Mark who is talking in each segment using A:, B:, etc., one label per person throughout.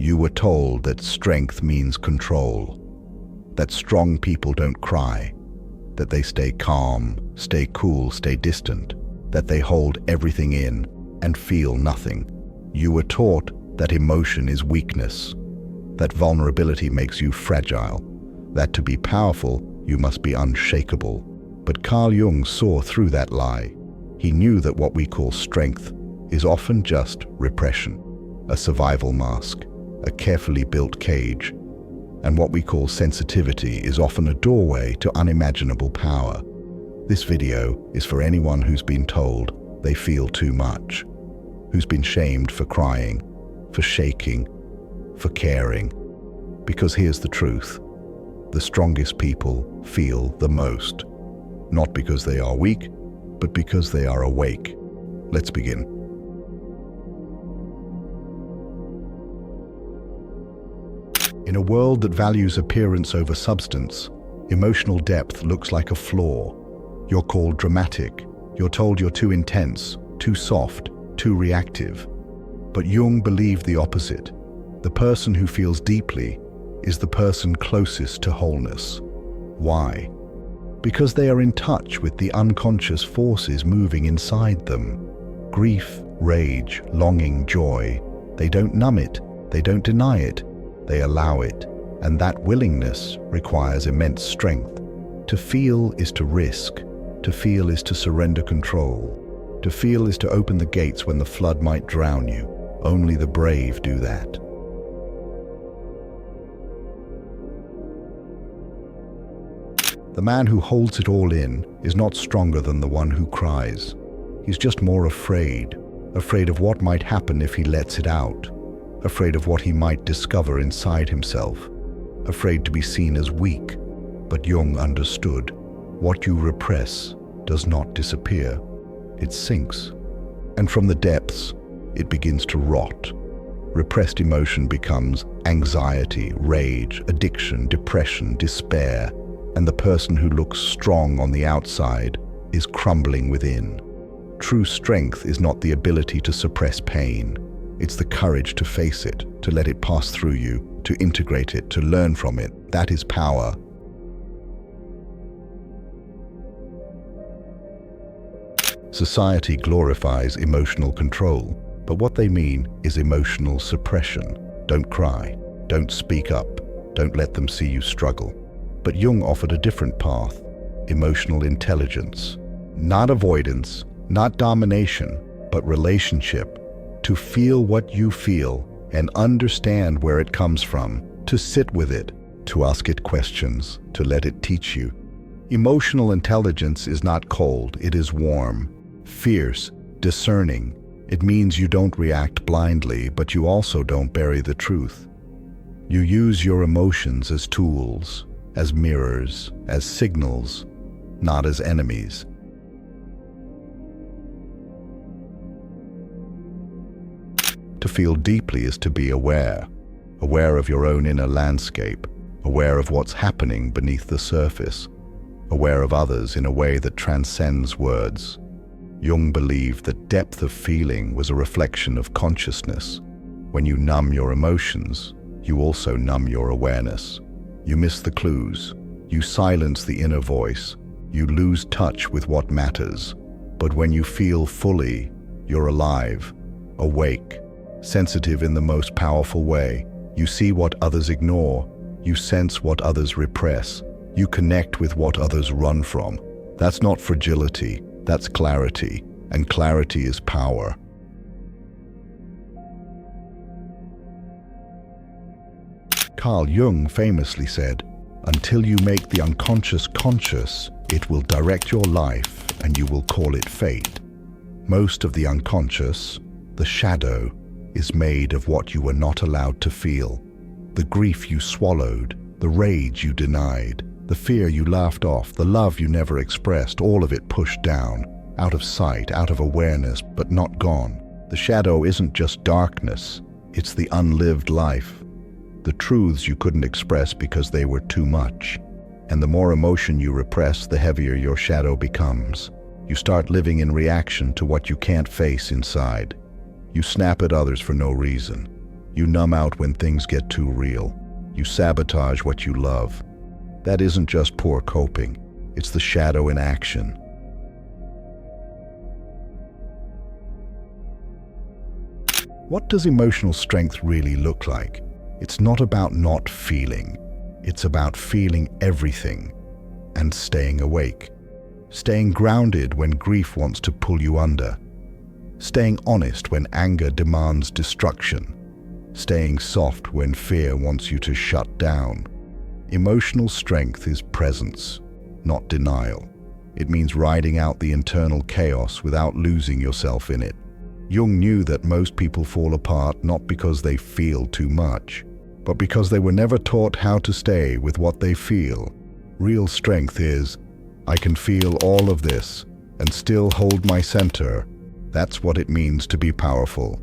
A: You were told that strength means control, that strong people don't cry, that they stay calm, stay cool, stay distant, that they hold everything in and feel nothing. You were taught that emotion is weakness, that vulnerability makes you fragile, that to be powerful, you must be unshakable. But Carl Jung saw through that lie. He knew that what we call strength is often just repression, a survival mask, a carefully built cage, and what we call sensitivity is often a doorway to unimaginable power. This video is for anyone who's been told they feel too much, who's been shamed for crying, for shaking, for caring. Because here's the truth: the strongest people feel the most, not because they are weak, but because they are awake. Let's begin. In a world that values appearance over substance, emotional depth looks like a flaw. You're called dramatic. You're told you're too intense, too soft, too reactive. But Jung believed the opposite. The person who feels deeply is the person closest to wholeness. Why? Because they are in touch with the unconscious forces moving inside them. Grief, rage, longing, joy. They don't numb it. They don't deny it. They allow it. And that willingness requires immense strength. To feel is to risk. To feel is to surrender control. To feel is to open the gates when the flood might drown you. Only the brave do that. The man who holds it all in is not stronger than the one who cries. He's just more afraid. Afraid of what might happen if he lets it out. Afraid of what he might discover inside himself. Afraid to be seen as weak. But Jung understood. What you repress does not disappear. It sinks. And from the depths, it begins to rot. Repressed emotion becomes anxiety, rage, addiction, depression, despair. And the person who looks strong on the outside is crumbling within. True strength is not the ability to suppress pain. It's the courage to face it, to let it pass through you, to integrate it, to learn from it. That is power. Society glorifies emotional control, but what they mean is emotional suppression. Don't cry. Don't speak up. Don't let them see you struggle. But Jung offered a different path: emotional intelligence. Not avoidance, not domination, but relationship. To feel what you feel and understand where it comes from. To sit with it, to ask it questions, to let it teach you. Emotional intelligence is not cold, it is warm, fierce, discerning. It means you don't react blindly, but you also don't bury the truth. You use your emotions as tools, as mirrors, as signals, not as enemies. To feel deeply is to be aware of your own inner landscape, aware of what's happening beneath the surface, aware of others in a way that transcends words. Jung believed that depth of feeling was a reflection of consciousness. When you numb your emotions, you also numb your awareness. You miss the clues. You silence the inner voice. You lose touch with what matters. But when you feel fully, you're alive, awake, sensitive in the most powerful way. You see what others ignore. You sense what others repress. You connect with what others run from. That's not fragility, that's clarity, and clarity is power. Carl Jung famously said, "Until you make the unconscious conscious, it will direct your life and you will call it fate." Most of the unconscious, the shadow, is made of what you were not allowed to feel. The grief you swallowed, the rage you denied, the fear you laughed off, the love you never expressed, all of it pushed down, out of sight, out of awareness, but not gone. The shadow isn't just darkness, it's the unlived life. The truths you couldn't express because they were too much. And the more emotion you repress, the heavier your shadow becomes. You start living in reaction to what you can't face inside. You snap at others for no reason. You numb out when things get too real. You sabotage what you love. That isn't just poor coping. It's the shadow in action. What does emotional strength really look like? It's not about not feeling. It's about feeling everything and staying awake. Staying grounded when grief wants to pull you under. Staying honest when anger demands destruction. Staying soft when fear wants you to shut down. Emotional strength is presence, not denial. It means riding out the internal chaos without losing yourself in it. Jung knew that most people fall apart not because they feel too much, but because they were never taught how to stay with what they feel. Real strength is, I can feel all of this and still hold my center. That's what it means to be powerful.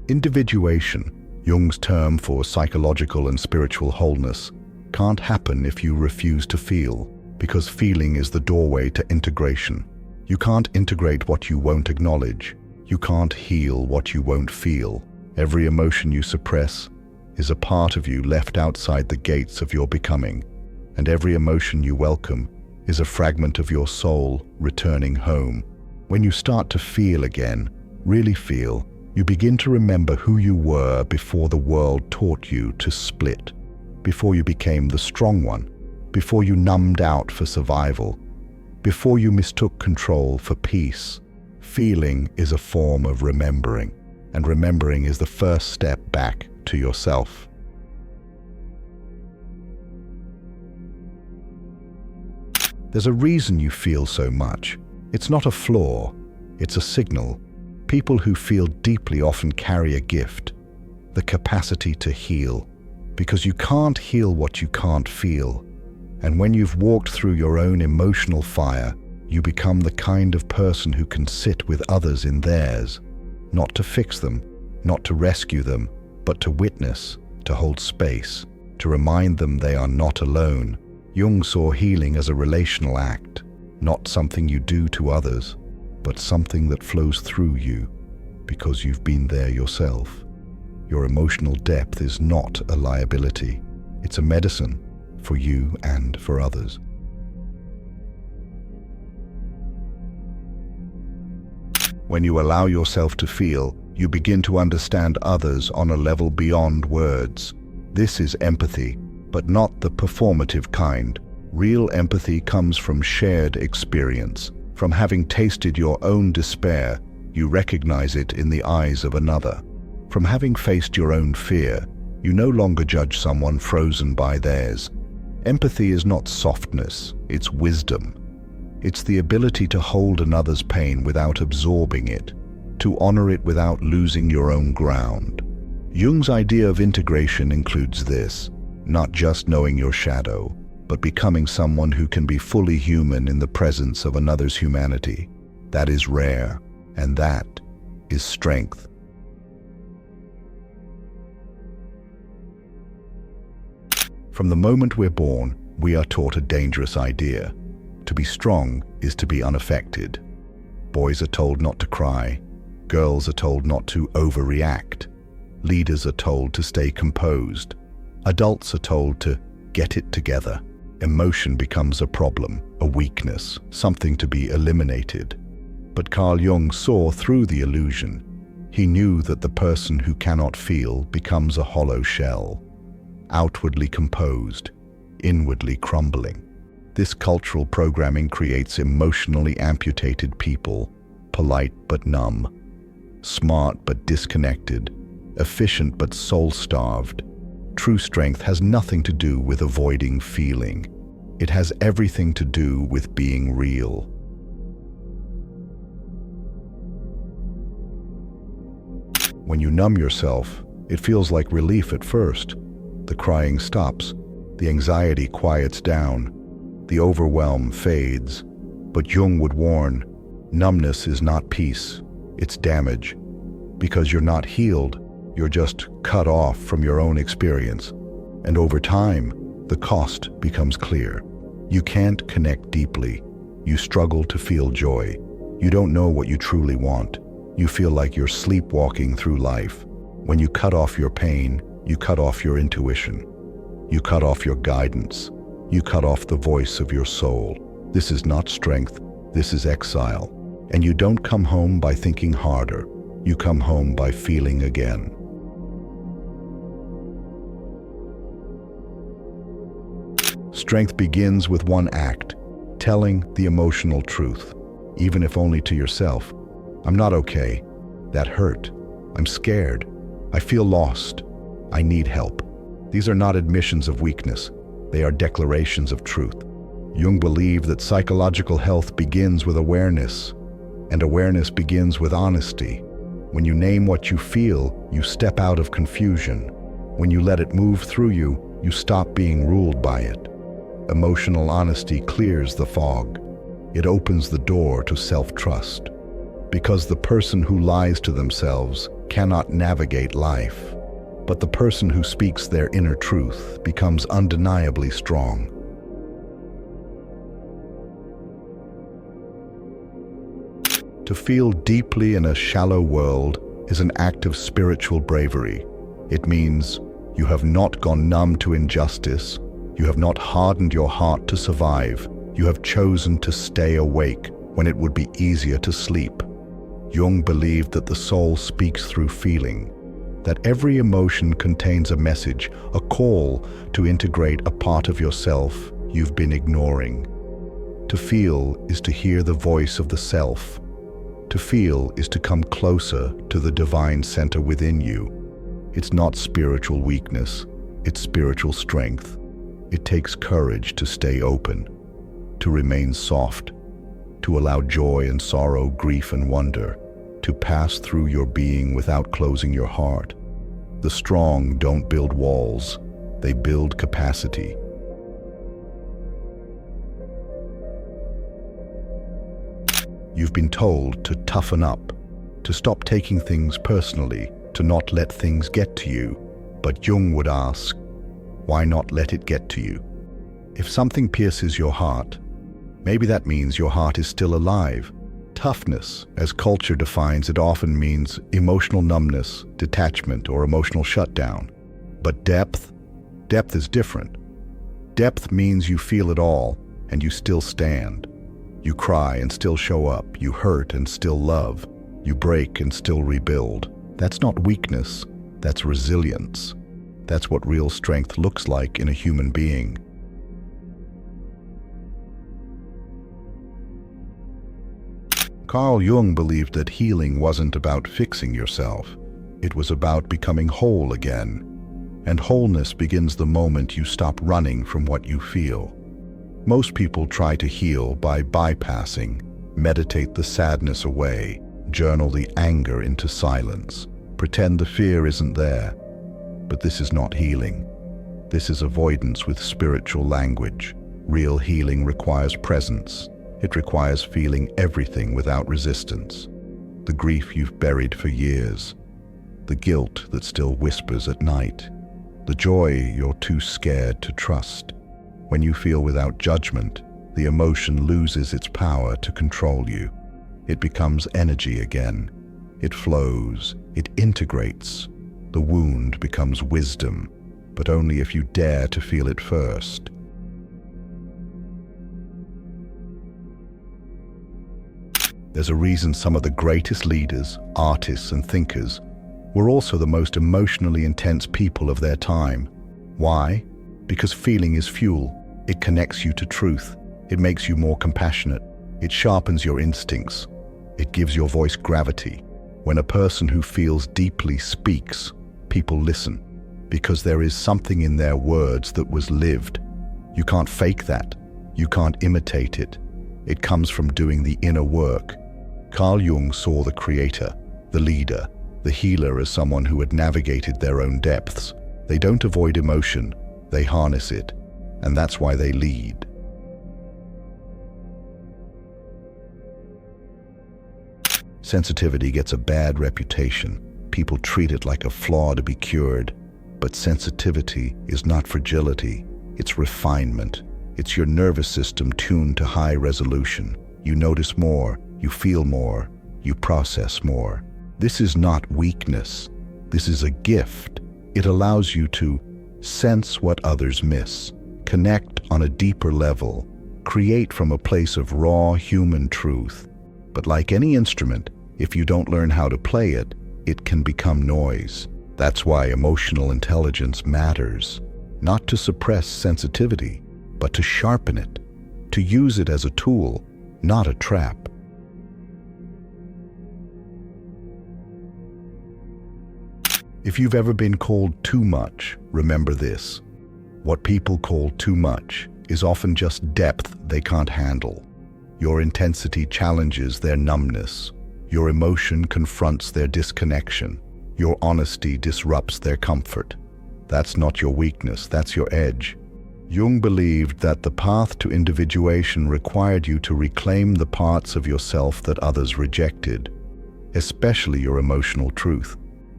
A: Individuation, Jung's term for psychological and spiritual wholeness, can't happen if you refuse to feel, because feeling is the doorway to integration. You can't integrate what you won't acknowledge. You can't heal what you won't feel. Every emotion you suppress is a part of you left outside the gates of your becoming, and every emotion you welcome is a fragment of your soul returning home. When you start to feel again, really feel, you begin to remember who you were before the world taught you to split, before you became the strong one, before you numbed out for survival, before you mistook control for peace. Feeling is a form of remembering, and remembering is the first step back to yourself. There's a reason you feel so much. It's not a flaw, it's a signal. People who feel deeply often carry a gift, the capacity to heal, because you can't heal what you can't feel. And when you've walked through your own emotional fire, you become the kind of person who can sit with others in theirs, not to fix them, not to rescue them, but to witness, to hold space, to remind them they are not alone. Jung saw healing as a relational act, not something you do to others, but something that flows through you because you've been there yourself. Your emotional depth is not a liability. It's a medicine for you and for others. When you allow yourself to feel, you begin to understand others on a level beyond words. This is empathy, but not the performative kind. Real empathy comes from shared experience. From having tasted your own despair, you recognize it in the eyes of another. From having faced your own fear, you no longer judge someone frozen by theirs. Empathy is not softness, it's wisdom. It's the ability to hold another's pain without absorbing it, to honor it without losing your own ground. Jung's idea of integration includes this, not just knowing your shadow, but becoming someone who can be fully human in the presence of another's humanity. That is rare, and that is strength. From the moment we're born, we are taught a dangerous idea. To be strong is to be unaffected. Boys are told not to cry. Girls are told not to overreact. Leaders are told to stay composed. Adults are told to get it together. Emotion becomes a problem, a weakness, something to be eliminated. But Carl Jung saw through the illusion. He knew that the person who cannot feel becomes a hollow shell, outwardly composed, inwardly crumbling. This cultural programming creates emotionally amputated people, polite but numb, smart but disconnected, efficient but soul-starved. True strength has nothing to do with avoiding feeling. It has everything to do with being real. When you numb yourself, it feels like relief at first. The crying stops, the anxiety quiets down, the overwhelm fades. But Jung would warn, numbness is not peace, it's damage. Because you're not healed, you're just cut off from your own experience. And over time, the cost becomes clear. You can't connect deeply. You struggle to feel joy. You don't know what you truly want. You feel like you're sleepwalking through life. When you cut off your pain, you cut off your intuition. You cut off your guidance. You cut off the voice of your soul. This is not strength, this is exile. And you don't come home by thinking harder. You come home by feeling again. Strength begins with one act, telling the emotional truth, even if only to yourself. I'm not okay. That hurt. I'm scared. I feel lost. I need help. These are not admissions of weakness. They are declarations of truth. Jung believed that psychological health begins with awareness, and awareness begins with honesty. When you name what you feel, you step out of confusion. When you let it move through you, you stop being ruled by it. Emotional honesty clears the fog. It opens the door to self-trust. Because the person who lies to themselves cannot navigate life. But the person who speaks their inner truth becomes undeniably strong. To feel deeply in a shallow world is an act of spiritual bravery. It means you have not gone numb to injustice. You have not hardened your heart to survive. You have chosen to stay awake when it would be easier to sleep. Jung believed that the soul speaks through feeling, that every emotion contains a message, a call to integrate a part of yourself you've been ignoring. To feel is to hear the voice of the self. To feel is to come closer to the divine center within you. It's not spiritual weakness, it's spiritual strength. It takes courage to stay open, to remain soft, to allow joy and sorrow, grief and wonder, to pass through your being without closing your heart. The strong don't build walls, they build capacity. You've been told to toughen up, to stop taking things personally, to not let things get to you. But Jung would ask, why not let it get to you? If something pierces your heart, maybe that means your heart is still alive. Toughness, as culture defines it, often means emotional numbness, detachment, or emotional shutdown. But depth is different. Depth means you feel it all, and you still stand. You cry and still show up. You hurt and still love. You break and still rebuild. That's not weakness, that's resilience. That's what real strength looks like in a human being. Carl Jung believed that healing wasn't about fixing yourself. It was about becoming whole again. And wholeness begins the moment you stop running from what you feel. Most people try to heal by bypassing, meditate the sadness away, journal the anger into silence, pretend the fear isn't there. But this is not healing. This is avoidance with spiritual language. Real healing requires presence. It requires feeling everything without resistance. The grief you've buried for years, the guilt that still whispers at night, the joy you're too scared to trust. When you feel without judgment, the emotion loses its power to control you. It becomes energy again. It flows, it integrates. The wound becomes wisdom, but only if you dare to feel it first. There's a reason some of the greatest leaders, artists, and thinkers were also the most emotionally intense people of their time. Why? Because feeling is fuel. It connects you to truth. It makes you more compassionate. It sharpens your instincts. It gives your voice gravity. When a person who feels deeply speaks, people listen, because there is something in their words that was lived. You can't fake that. You can't imitate it. It comes from doing the inner work. Carl Jung saw the creator, the leader, the healer as someone who had navigated their own depths. They don't avoid emotion, they harness it, and that's why they lead. Sensitivity gets a bad reputation. People treat it like a flaw to be cured. But sensitivity is not fragility, it's refinement. It's your nervous system tuned to high resolution. You notice more, You feel more. You process more. This is not weakness. This is a gift. It allows you to sense what others miss, connect on a deeper level, create from a place of raw human truth. But like any instrument, if you don't learn how to play it, it can become noise. That's why emotional intelligence matters. Not to suppress sensitivity, but to sharpen it, to use it as a tool, not a trap. If you've ever been called too much, remember this. What people call too much is often just depth they can't handle. Your intensity challenges their numbness. Your emotion confronts their disconnection. Your honesty disrupts their comfort. That's not your weakness, that's your edge. Jung believed that the path to individuation required you to reclaim the parts of yourself that others rejected, especially your emotional truth,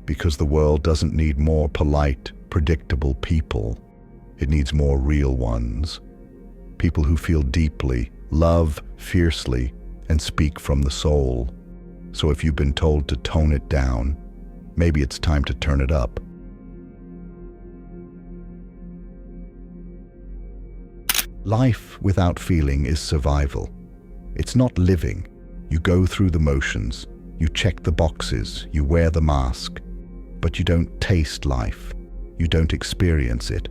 A: because the world doesn't need more polite, predictable people. It needs more real ones. People who feel deeply, love fiercely, and speak from the soul. So if you've been told to tone it down, maybe it's time to turn it up. Life without feeling is survival. It's not living. You go through the motions, you check the boxes, you wear the mask, but you don't taste life. You don't experience it.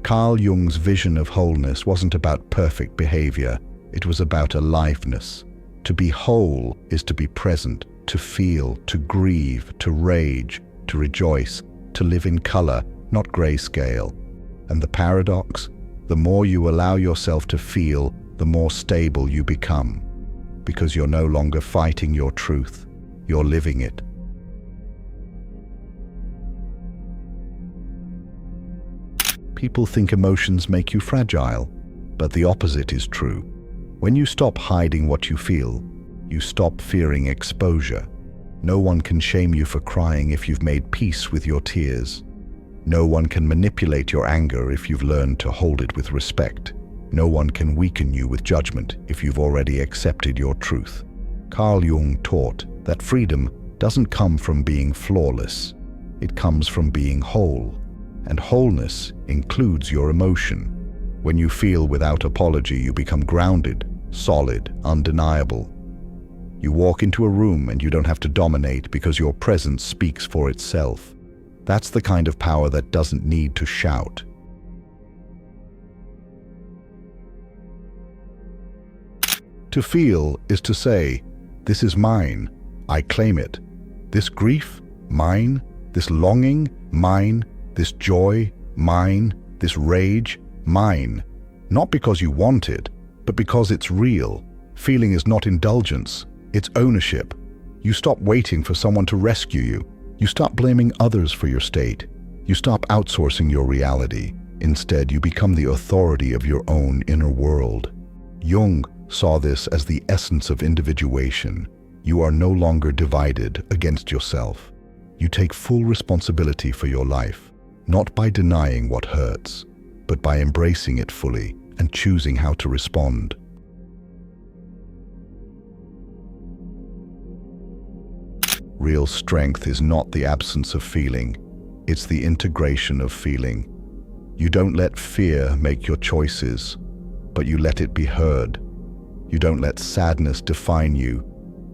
A: Carl Jung's vision of wholeness wasn't about perfect behavior. It was about aliveness. To be whole is to be present, to feel, to grieve, to rage, to rejoice, to live in color, not grayscale. And the paradox? The more you allow yourself to feel, the more stable you become. Because you're no longer fighting your truth, you're living it. People think emotions make you fragile, but the opposite is true. When you stop hiding what you feel, you stop fearing exposure. No one can shame you for crying if you've made peace with your tears. No one can manipulate your anger if you've learned to hold it with respect. No one can weaken you with judgment if you've already accepted your truth. Carl Jung taught that freedom doesn't come from being flawless. It comes from being whole. And wholeness includes your emotion. When you feel without apology, you become grounded, solid, undeniable. You walk into a room and you don't have to dominate because your presence speaks for itself. That's the kind of power that doesn't need to shout. To feel is to say, this is mine, I claim it. This grief, mine. This longing, mine. This joy, mine. This rage, mine. Not because you want it, but because it's real. Feeling is not indulgence, it's ownership. You stop waiting for someone to rescue you. You stop blaming others for your state. You stop outsourcing your reality. Instead, you become the authority of your own inner world. Jung saw this as the essence of individuation. You are no longer divided against yourself. You take full responsibility for your life. Not by denying what hurts, but by embracing it fully and choosing how to respond. Real strength is not the absence of feeling, it's the integration of feeling. You don't let fear make your choices, but you let it be heard. You don't let sadness define you,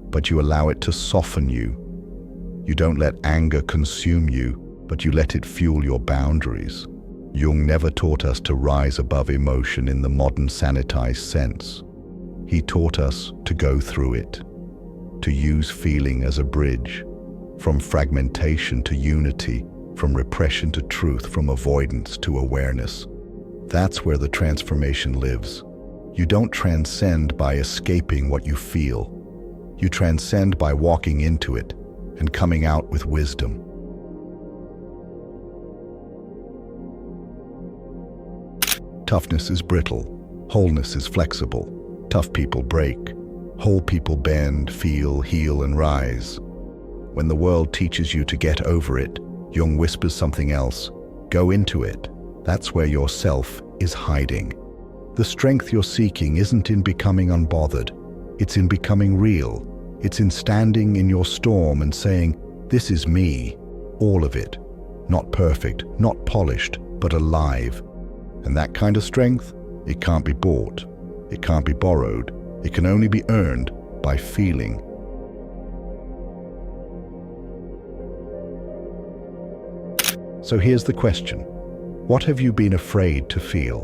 A: but you allow it to soften you. You don't let anger consume you, but you let it fuel your boundaries. Jung never taught us to rise above emotion in the modern sanitized sense. He taught us to go through it, to use feeling as a bridge, from fragmentation to unity, from repression to truth, from avoidance to awareness. That's where the transformation lives. You don't transcend by escaping what you feel. You transcend by walking into it and coming out with wisdom. Toughness is brittle. Wholeness is flexible. Tough people break. Whole people bend, feel, heal, and rise. When the world teaches you to get over it, Jung whispers something else. Go into it. That's where your self is hiding. The strength you're seeking isn't in becoming unbothered. It's in becoming real. It's in standing in your storm and saying, "This is me, all of it. Not perfect, not polished, but alive." And that kind of strength, it can't be bought. It can't be borrowed. It can only be earned by feeling. So here's the question. What have you been afraid to feel?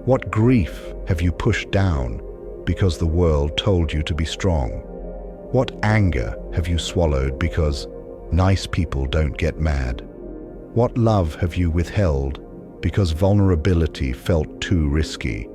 A: What grief have you pushed down because the world told you to be strong? What anger have you swallowed because nice people don't get mad? What love have you withheld because vulnerability felt too risky?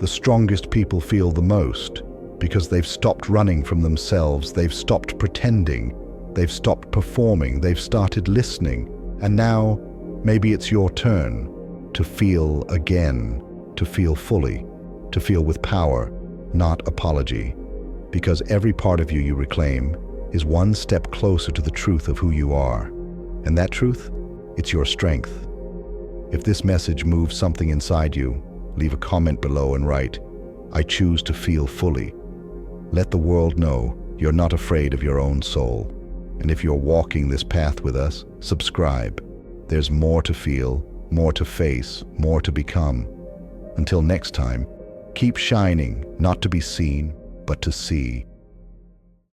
A: The strongest people feel the most because they've stopped running from themselves, they've stopped pretending, they've stopped performing, they've started listening. And now, maybe it's your turn to feel again, to feel fully, to feel with power, not apology. Because every part of you reclaim is one step closer to the truth of who you are. And that truth, it's your strength. If this message moves something inside you, leave a comment below and write, "I choose to feel fully." Let the world know you're not afraid of your own soul. And if you're walking this path with us, subscribe. There's more to feel, more to face, more to become. Until next time, keep shining, not to be seen, but to see.